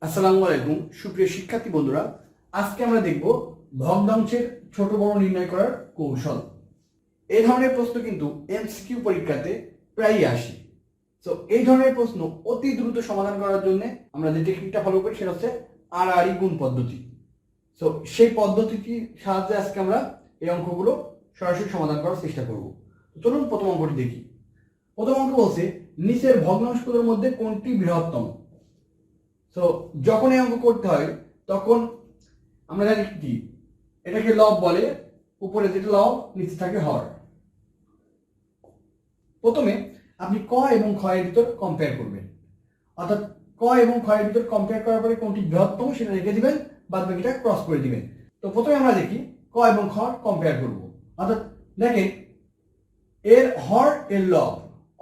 আসসালামু আলাইকুম সুপ্রিয় শিক্ষার্থী বন্ধুরা, আজকে আমরা দেখব ভগ্নাংশের ছোট বড় নির্ণয় করার কৌশল। এই ধরনের প্রশ্ন কিন্তু এমসিকিউ পরীক্ষাতে প্রায়ই আসে। তো এই ধরনের প্রশ্ন অতি দ্রুত সমাধান করার জন্য আমরা যে টেকনিকটা ফলো করি সেটা হচ্ছে আড়াআড়ি গুণ পদ্ধতি। তো সেই পদ্ধতিটির সাহায্যে আজকে আমরা এই অঙ্কগুলো সরাসরি সমাধান করার চেষ্টা করব। চলুন প্রথম অঙ্কটি দেখি। প্রথম অঙ্ক বলছে নিচের ভগ্নাংশগুলোর মধ্যে কোনটি বৃহত্তম। তো যখন এই অঙ্ক করতে হয় তখন আমরা জানি কি এটাকে লব বলে, উপরে যেটা লব নিচে থাকে হর। প্রথমে আপনি ক এবং খ এর ভিতর কম্পেয়ার করবেন, অর্থাৎ ক এবং খ এর ভিতর কম্পেয়ার করার পরে কোনটি বৃহত্তম সেটা রেখে দিবেন, বাদ বাকিটা ক্রস করে দিবেন। তো প্রথমে আমরা দেখি ক এবং খ কম্পেয়ার করব, অর্থাৎ দেখেন এর হর এর লব,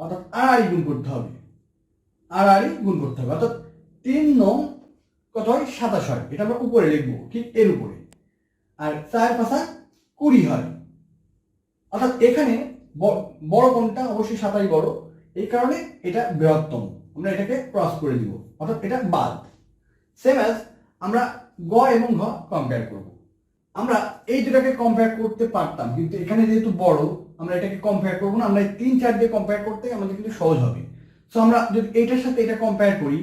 অর্থাৎ আড়াআড়ি গুণ করতে হবে, আড়াআড়ি গুণ করতে হবে, অর্থাৎ 3 নং কত হয় 27 হয়, এটা আমরা উপরে লিখবো ঠিক এর উপরে। আর 4 5 20 হয়, অর্থাৎ এখানে বড় কোনটা, অবশ্যই 27 বড়, এই কারণে এটা বৃহত্তম, আমরা এটাকে ক্রস করে দিব, অর্থাৎ এটা বাদ। সেম অ্যাজ আমরা গ এবং ঘ কম্পেয়ার করব। আমরা এই দুটাকে কম্পেয়ার করতে পারতাম, কিন্তু এখানে যেহেতু বড় আমরা এটাকে কম্পেয়ার করব না, আমরা 3 4 দিয়ে কম্পেয়ার করতে আমাদের কিন্তু সহজ হবে। সো আমরা যদি এটার সাথে এটা কম্পেয়ার করি,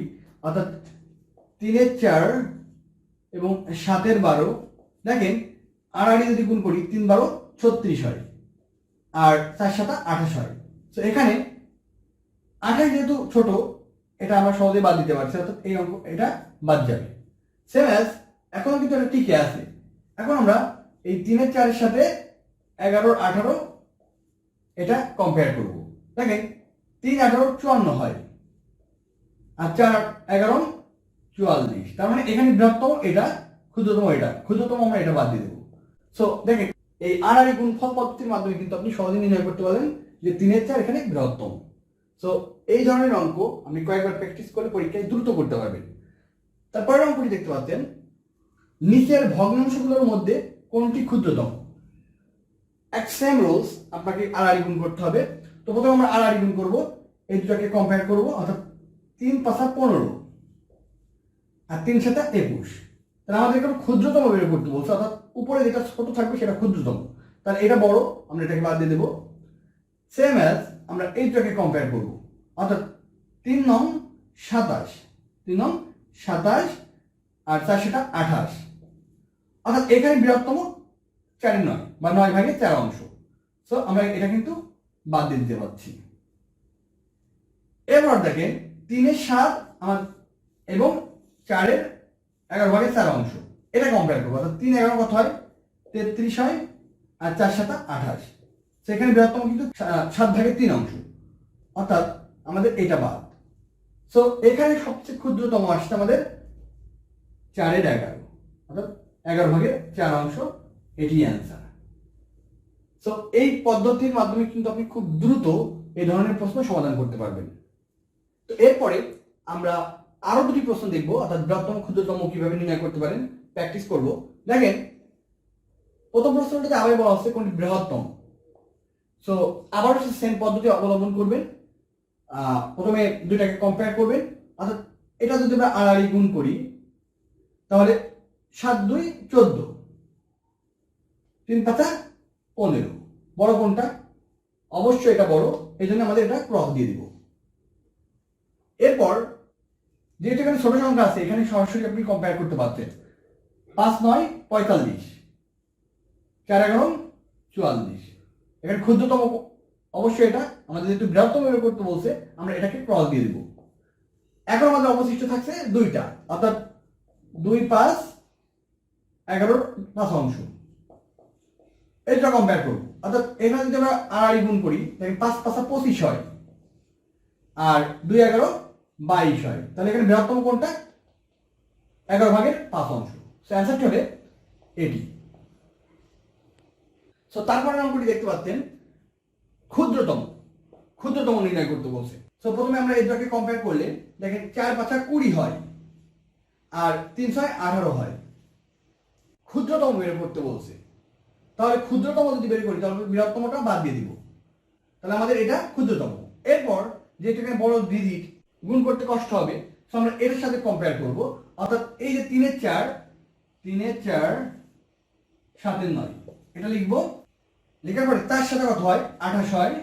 অর্থাৎ 3 4 এবং 7 12, দেখেন আড়াআড়ি যদি গুণ করি 3 12 36 হয়, আর 4 7 28 হয়। তো এখানে 28 যেহেতু ছোট, এটা আমরা সহজে বাদ দিতে পারছি, অর্থাৎ এই অঙ্ক এটা বাদ যাবে। সেম অ্যাজ এখন কিন্তু এটা টিকে আছে। এখন আমরা এই 3 4 এর সাথে 11 18 এটা কম্পেয়ার করব। দেখেন 3 18 54 হয়, আর 4 11 44, তার মানে এখানে বৃহত্তম এটা, ক্ষুদ্রতম এটা, ক্ষুদ্রতম আমরা এটা বাদ দিয়ে দেবো। সো দেখেন এই আড়াআড়ি গুণফল পদ্ধতির মাধ্যমে কিন্তু আপনি সহজে নির্ণয় করতে পারেন যে 3 4 এখানে বৃহত্তম। সো এই ধরনের অঙ্ক আপনি কয়েকবার প্র্যাকটিস করলে পরীক্ষায় দ্রুত করতে পারবেন। তারপরের অঙ্কটি দেখতে পাচ্ছেন নিচের ভগ্নাংশগুলোর মধ্যে কোনটি ক্ষুদ্রতম। এক সেম রুলস, আপনাকে আড়াআড়ি গুণ করতে হবে। তো প্রথমে আমরা আড়াআড়ি গুণ করব, এই দুটাকে কম্পেয়ার করব, অর্থাৎ 3 5 15 আর 3 7 21। তাহলে আমাদের এখানে ক্ষুদ্রতম বের করতে বলছে, অর্থাৎ উপরে যেটা ছোট থাকবে সেটা ক্ষুদ্রতম, তাহলে এটা বড়, আমরা এটাকে বাদ দিয়ে দেবো। সেম অ্যাজ আমরা এইটাকে কম্পেয়ার করব, অর্থাৎ 3 নং 27, 3 নং 27 আর 4 7 28, অর্থাৎ এখানে বৃহত্তম 4 9 বা 9 ভাগে 4 অংশ। সো আমরা এটা কিন্তু বাদ দিয়ে দিতে পারছি। এবার দেখেন 3 এর 7 আমার এবং 4 এর 11 ভাগে 4 অংশ, এটা কম্পেয়ার করবো, অর্থাৎ 3 11 কত হয় 33 হয়, আর 4 7 28। সেখানে বৃহত্তম কিন্তু 7 ভাগে 3 অংশ, অর্থাৎ আমাদের এটা বাদ। সো এখানে সবচেয়ে ক্ষুদ্রতম আসছে আমাদের 4 এর 11, অর্থাৎ 11 ভাগে 4 অংশ, এটি অ্যান্সার। সো এই পদ্ধতির মাধ্যমে কিন্তু আপনি খুব দ্রুত এই ধরনের প্রশ্ন সমাধান করতে পারবেন। তো এরপরে আমরা আরো দুটি প্রশ্ন দেখবো, অর্থাৎ বৃহত্তম ক্ষুদ্রতম কিভাবে নির্ণয় করতে পারেন প্র্যাকটিস করব। দেখেন প্রথম প্রশ্নটিতে আবার বলা হচ্ছে কোনটি বৃহত্তম। সো আবার সেম পদ্ধতি অবলম্বন করবেন, প্রথমে দুইটাকে কম্পেয়ার করবেন, অর্থাৎ এটা যদি আমরা আড়াআড়ি গুণ করি তাহলে 7 2 14, 3 5 15, বড় কোনটা, অবশ্যই এটা বড়, এই জন্য আমাদের এটা ক্রস দিয়ে দিব। এরপর যেহেতু এখানে ছোট সংখ্যা আছে, এখানে সরাসরি আপনি কম্পেয়ার করতে পারতেন, 5 9 45, 4 11 44, এখানে ক্ষুদ্রতম অবশ্যই এটা, আমাদের যেহেতু বৃহত্তম বের করতে বলছে আমরা এটাকে ক্রস দিয়ে দিব। এখন আমাদের অবশিষ্ট থাকছে দুইটা, অর্থাৎ 2 5 11 5 অংশ, এটা কম্পেয়ার করব। অর্থাৎ এখানে যদি আমরা আড়াআড়ি গুণ করি দেখেন 5 5 25 হয়, আর 2 11 22 হয়, তাহলে এখানে বৃহত্তম কোনটা, 11 ভাগের 5 অংশ। সো অ্যান্সারটি হবে এটি। সো তারপরে অঙ্কটি দেখতে পাচ্ছেন ক্ষুদ্রতম, ক্ষুদ্রতম নির্ণয় করতে বলছে। সো প্রথমে আমরা এটাকে কম্পেয়ার করলে দেখেন 4 5 20 হয়, আর 3 6 18 হয়, ক্ষুদ্রতম বের করতে বলছে। তাহলে ক্ষুদ্রতম যদি বের করি তাহলে বৃহত্তমটা বাদ দিয়ে দিব, তাহলে আমাদের এটা ক্ষুদ্রতম। এরপর যেটা এখানে বড় ডিজিট, গুণ করতে কষ্ট হবে, সো আমরা এর সাথে কম্পেয়ার করব, অর্থাৎ এই যে 3-4 3-4 7-9 এটা লিখবো। লেখার পরে তার সাথে কত হয় 28 হয়,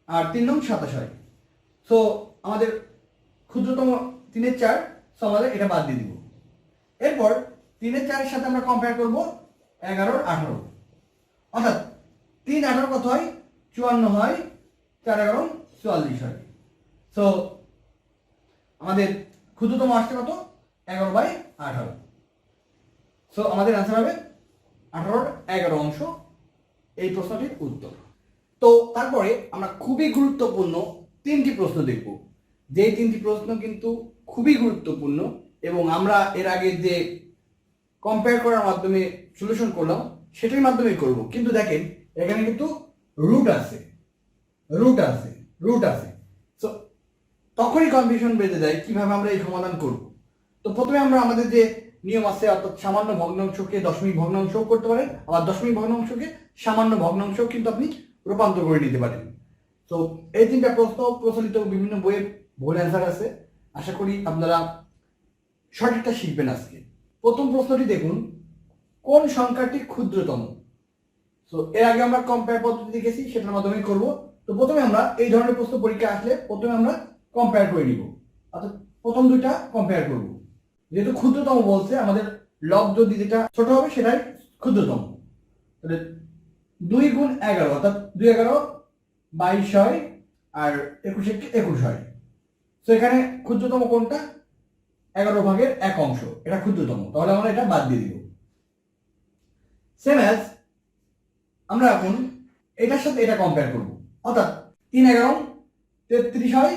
আর 3 নং 27 হয়। সো আমাদের ক্ষুদ্রতম 3-4, সো আমাদের এটা বাদ দিয়ে দিব। এরপর 3-4 এর সাথে আমরা কম্পেয়ার করব 11-18, অর্থাৎ 3-18 কত হয় 54 হয়, 4-11 44 হয়। সো আমাদের ক্ষুদ্রতম আসছে কত 11/18। সো আমাদের অ্যান্সার হবে 18/11 অংশ এই প্রশ্নটির উত্তর। তো তারপরে আমরা খুবই গুরুত্বপূর্ণ 3টি প্রশ্ন দেখব, যে 3টি প্রশ্ন কিন্তু খুবই গুরুত্বপূর্ণ এবং আমরা এর আগে যে কম্পেয়ার করার মাধ্যমে সলিউশন করলাম সেটার মাধ্যমেই করব। কিন্তু দেখেন এখানে কিন্তু রুট আছে, সো তখনই কনফিউশন বেঁধে যায় কিভাবে আমরা এই সমাধান করব। তো প্রথমে আমরা আমাদের যে নিয়ম আছে, অর্থাৎ সামান্য ভগ্নাংশকে দশমিক ভগ্নাংশ করতে পারেন, আবার দশমিক ভগ্নাংশকে সামান্য ভগ্নাংশ কিন্তু আপনি রূপান্তর করে নিতে পারেন। তো এই 3টা প্রশ্ন প্রচলিত বিভিন্ন বইয়ে ভুল অ্যান্সার আছে, আশা করি আপনারা সঠিকটা শিখবেন আজকে। প্রথম প্রশ্নটি দেখুন, কোন সংখ্যাটি ক্ষুদ্রতম? তো এর আগে আমরা কম্পেয়ার পদ্ধতি দেখেছি, সেটার মাধ্যমে করব। তো প্রথমে আমরা এই ধরনের প্রশ্ন পরীক্ষা আসলে প্রথমে আমরা কম্পেয়ার করে নিব, অর্থাৎ প্রথম দুইটা কম্পেয়ার করব। যেহেতু ক্ষুদ্রতম বলছে, আমাদের লব যদি যেটা ছোট হবে সেটাই ক্ষুদ্রতম। তাহলে 2 × 11, অর্থাৎ 2-11 22 হয়, আর 21 হয়। তো এখানে ক্ষুদ্রতম কোনটা 11/1 অংশ, এটা ক্ষুদ্রতম, তাহলে আমরা এটা বাদ দিয়ে দিব। সেম অ্যাজ আমরা এখন এটার সাথে এটা কম্পেয়ার করব, অর্থাৎ 3-11 33 হয়,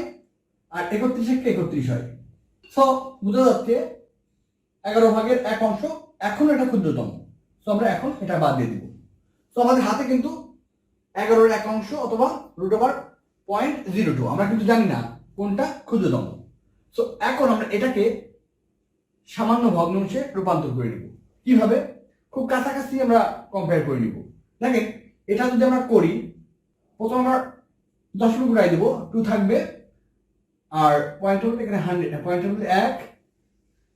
আর 31 হয়। সো বুঝা যাচ্ছে 11/1 অংশ এখন এটা ক্ষুদ্রতম, সো আমরা এখন এটা বাদ দিয়ে দিব। তো আমাদের হাতে কিন্তু 11/1 অংশ অথবা √0.02, আমরা কিন্তু জানি না কোনটা ক্ষুদ্রতম। সো এখন আমরা এটাকে সামান্য ভগ্নাংশে রূপান্তর করে নিব। কিভাবে? খুব কাছাকাছি আমরা কম্পেয়ার করে নিব। দেখেন এটা যদি আমরা করি, প্রথম আমরা দশমিক উড়াই দেব, 2 থাকবে, আর পয়েন্ট হলো এখানে 100, পয়েন্ট হলো 1,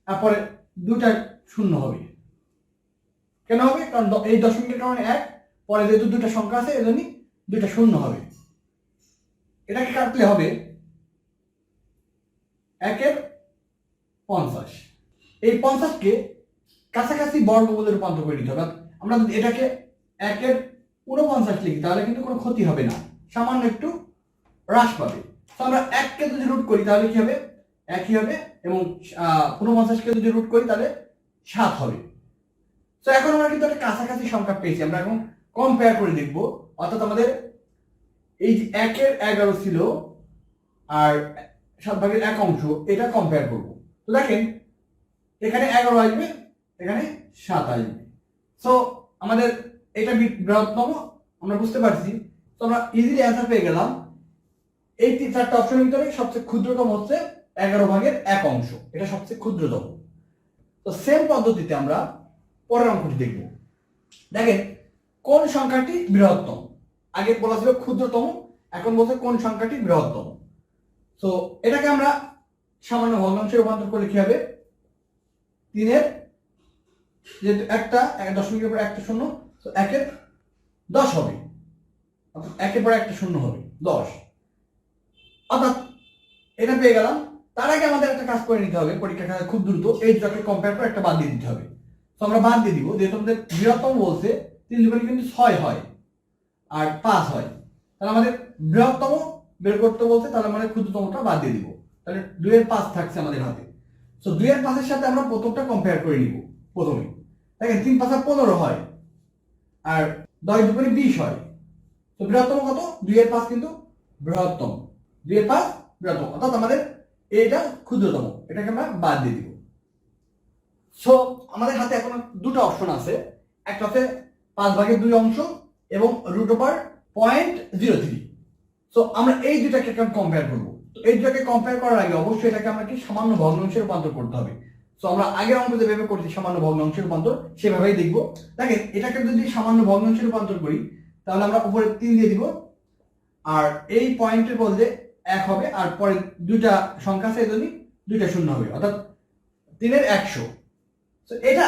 তারপরে 2টা শূন্য হবে। কেন হবে? কারণ এই দশমিকের কারণে 1, পরে যেহেতু 2টা সংখ্যা আছে এজন্য 2টা শূন্য হবে। এটাকে কাটলে হবে 1/50। এই 50কে কাছাকাছি বর্গমূলে রূপান্তর করে নিতে হবে। আমরা যদি এটাকে 1/49 লিখি তাহলে কিন্তু কোনো ক্ষতি হবে না, সামান্য একটু হ্রাস পাবে। তো আমরা 1কে যদি রুট করি তাহলে কি হবে? 1ই হবে, এবং 49কে যদি রুট করি তাহলে 7 হবে। তো এখন আমরা কিন্তু একটা কাছাকাছি সংখ্যা পেয়েছি, আমরা এখন কম্পেয়ার করে দেখব। অর্থাৎ আমাদের এই যে 1/11 ছিল আর 7/1 অংশ, এটা কম্পেয়ার করব। তো দেখেন এখানে 11 আসবে, এখানে 7 আসবে। সো আমাদের এটা বৃহত্তম আমরা বুঝতে পারছি। তো আমরা ইজিলি অ্যান্সার পেয়ে গেলাম। এই 4টা অপশনের ভিতরে সবচেয়ে ক্ষুদ্রতম হচ্ছে 11/1 অংশ, এটা সবচেয়ে ক্ষুদ্রতম। তো সেম পদ্ধতিতে আমরা পরের অঙ্কটি দেখব। দেখেন কোন সংখ্যাটি বৃহত্তম? আগে বলা ছিল ক্ষুদ্রতম, এখন বলছে কোন সংখ্যাটি বৃহত্তম। তো এটাকে আমরা সামান্য ভগ্নাংশে রূপান্তর করলে কি হবে? 3-এর যেহেতু একটা দশমিকের পর একটা শূন্য, তো 1/10 হবে, অর্থাৎ 1-এর পর একটা শূন্য হবে 10। অর্থাৎ এটা পেয়ে গেলাম। তার আগে আমাদের একটা কাজ করে নিতে হবে পরীক্ষার খাতায় খুব দ্রুত, এই দুটাকে কম্পেয়ার করে একটা বাদ দিয়ে দিতে হবে। তো আমরা বাদ দিয়ে দিব, যেহেতু আমাদের বৃহত্তম বলছে 3 দুগুণে কিন্তু 6 হয় আর 5 হয়, তাহলে আমাদের বৃহত্তম বের করতে বলছে, তাহলে আমাদের ক্ষুদ্রতমটা বাদ দিয়ে দিব। তাহলে 2/5 থাকছে আমাদের হাতে। তো 2/5 সাথে আমরা প্রথমটা কম্পেয়ার করে নিব। প্রথমে দেখেন 3-5 15 হয়, আর 10 দুগুণে 20 হয়। তো বৃহত্তম কত? 2/5 কিন্তু বৃহত্তম, 2/5 বৃহত্তম, অর্থাৎ আমাদের এটা ক্ষুদ্রতম, এটাকে আমরা বাদ দিয়ে দিব। সো আমাদের হাতে এখন দুটো অপশন আছে, একটা হচ্ছে 5/2 অংশ এবং √0.03। সো আমরা এই দুটাকে এখন কম্পেয়ার করব। তো এই দুটাকে কম্পেয়ার করার আগে অবশ্যই এটাকে আমাকে সামান্য ভগ্নাংশে রূপান্তর করতে হবে। সো আমরা আগের অঙ্ক যেভাবে করছি সামান্য ভগ্নাংশে রূপান্তর, সেভাবেই দেখব। দেখেন এটাকে যদি সামান্য ভগ্নাংশে রূপান্তর করি তাহলে আমরা উপরে 3 দিয়ে দিব, আর এই পয়েন্টের বলতে 1 হবে, আর পরে 2টা সংখ্যা আছে এজন্য 2টা শূন্য হবে, অর্থাৎ 3 এর 100। তো এটা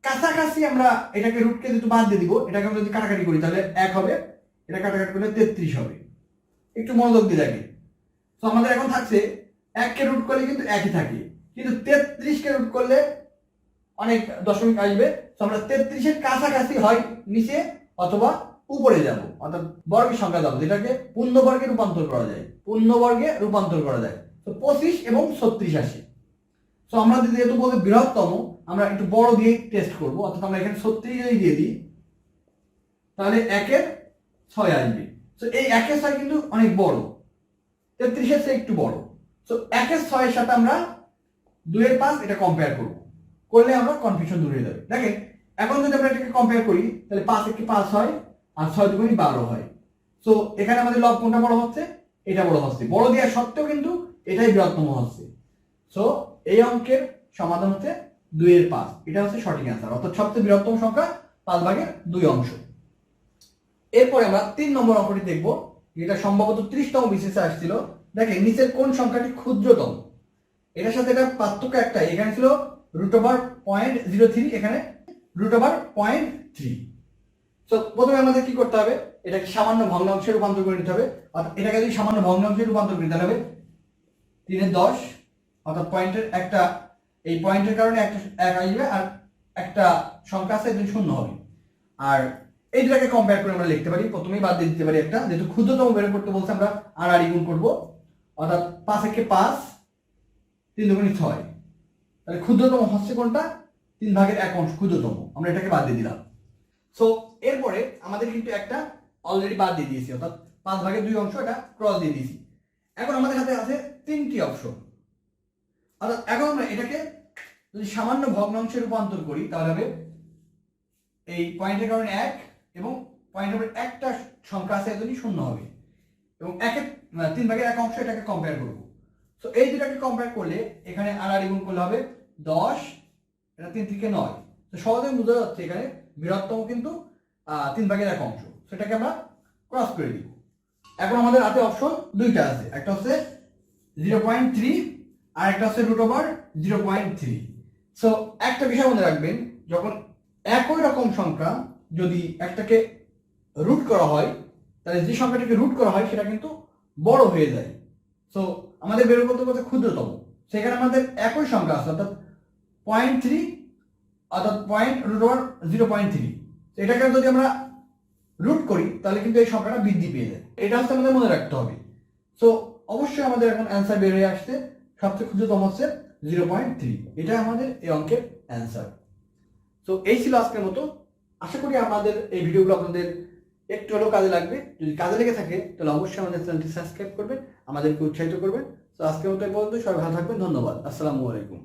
কাছাকাছি আমরা এটাকে রুটকে যেহেতু বাদ দিয়ে দিব, এটাকে আমরা যদি কাটাকাটি করি তাহলে 1 হবে, এটা কাটাকাটি করলে 33 হবে। একটু মনোযোগ দিয়ে দেখি। তো আমাদের এখন থাকছে 1 কে রুট করলে কিন্তু একই থাকে, কিন্তু 33 কে রুট করলে অনেক দশমিক আসবে। তো আমরা 33 এর কাছাকাছি হয় নিচে অথবা উপরে যাব, অর্থাৎ বর্গের সংখ্যা যাব, যেটাকে পূর্ণবর্গে রূপান্তর করা যায়, পূর্ণবর্গে রূপান্তর করা যায়। তো 25 এবং 36 আসে। তো আমরা যেহেতু বলতে বৃহত্তম, আমরা একটু বড় দিয়ে টেস্ট করব, অর্থাৎ আমরা এখানে 36 যদি দিয়ে দিই তাহলে 1 এর 6 আসবে। তো এই 1 এর 6 কিন্তু অনেক বড়, 33 এর চেয়ে একটু বড়। তো 1 এর 6 এর সাথে আমরা 2 এর 5 এটা কম্পেয়ার করব, করলে আমরা কনফিউশন দূর হয়ে যাবে। দেখেন এখন যদি আমরা এটাকে কম্পেয়ার করি তাহলে 5 একে 5 হয় আর 6 দুগুণে 12 হয়। তো এখানে আমাদের লব কোনটা বড় হচ্ছে? এটা বড় হচ্ছে, বড় দেওয়া সত্ত্বেও কিন্তু এটাই বৃহত্তম হচ্ছে। সো এই অঙ্কের সমাধান হচ্ছে 2 এর 5, এটা হচ্ছে সঠিক অ্যান্সার, অর্থাৎ সবচেয়ে বৃহত্তম সংখ্যা 5 ভাগের 2 অংশ। এরপরে আমরা 3 নম্বর অঙ্কটি দেখব, যেটা সম্ভবত 30তম বিসিএসে আসছিল। দেখেন নিচের কোন সংখ্যাটি ক্ষুদ্রতম? এটার সাথে এটা পার্থক্য একটাই, এখানে ছিল √0.03, এখানে √0.3। তো প্রথমে আমাদের কি করতে হবে? এটাকে সামান্য ভগ্নাংশে রূপান্তর করে নিতে হবে। অর্থাৎ এটাকে যদি সামান্য ভগ্নাংশে রূপান্তর করি তাহলে হবে 3 এর 10, অর্থাৎ পয়েন্টের একটা, এই পয়েন্টের কারণে একটা 1 আসবে আর একটা সংখ্যা আছে এখানে 0 হবে। আর এই দুটাকে কম্পেয়ার করে আমরা লিখতে পারি, প্রথমেই বাদ দিয়ে দিতে পারি একটা, যেহেতু ক্ষুদ্রতম বের করতে বলছে আমরা আর গুণ করব, অর্থাৎ 5 একে 5, 3 দুগুণে 6। তাহলে ক্ষুদ্রতম হচ্ছে কোনটা? 3 ভাগের 1 অংশ ক্ষুদ্রতম, আমরা এটাকে বাদ দিয়ে দিলাম। সো এরপরে আমাদের কিন্তু একটা অলরেডি বাদ দিয়ে দিয়েছি, অর্থাৎ 5 ভাগের 2 অংশ এটা ক্রস দিয়ে দিয়েছি। এখন আমাদের হাতে আছে 3টি অপশন, অর্থাৎ এখন আমরা এটাকে যদি সামান্য ভগ্নাংশে রূপান্তর করি তাহলে হবে এই পয়েন্টের কারণে 1 এবং পয়েন্টের উপর একটা সংখ্যা আছে এজন্য 0 হবে, এবং 3 ভাগের 1 অংশ এটাকে কম্পেয়ার করব। তো এই দুটাকে কম্পেয়ার করলে এখানে আর গুণ করলে হবে 10, এটা 3 থেকে 9। তো সহজেই বোঝা যাচ্ছে এখানে বৃহত্তম কিন্তু 3 ভাগের 1 অংশ, সেটাকে আমরা ক্রস করে দিব। এখন আমাদের হাতে অপশন দুইটা আছে, একটা হচ্ছে 0.3 আর একটা হচ্ছে √0.3। সো একটা বিষয় মনে রাখবেন, যখন একই রকম সংখ্যা যদি একটাকে রুট করা হয় তাহলে যে সংখ্যাটাকে রুট করা হয় সেটা কিন্তু বড় হয়ে যায়। সো আমাদের বের করতে বলতে ক্ষুদ্রতম, সেখানে আমাদের একই সংখ্যা আছে, অর্থাৎ 0.3, অর্থাৎ √0.3। এটাকে যদি আমরা রুট করি তাহলে কিন্তু এই সংখ্যাটা বৃদ্ধি পেয়ে যায়, এটা হচ্ছে আমাদের মনে রাখতে হবে। সো অবশ্যই আমাদের এখন অ্যান্সার বের হয়ে আসছে, সবচেয়ে ক্ষুদ্রতম হচ্ছে 0.3, এটা আমাদের এই অঙ্কের অ্যান্সার। তো এই ছিল আজকের মতো, আশা করি আমাদের এই ভিডিওগুলো আপনাদের একটু হলেও কাজে লাগবে। যদি কাজে লেগে থাকে তাহলে অবশ্যই আমাদের চ্যানেলটি সাবস্ক্রাইব করবেন, আমাদেরকে উৎসাহিত করবেন। তো আজকের মতো এই পর্যন্ত, সবাই ভালো থাকবেন, ধন্যবাদ, আসসালামু আলাইকুম।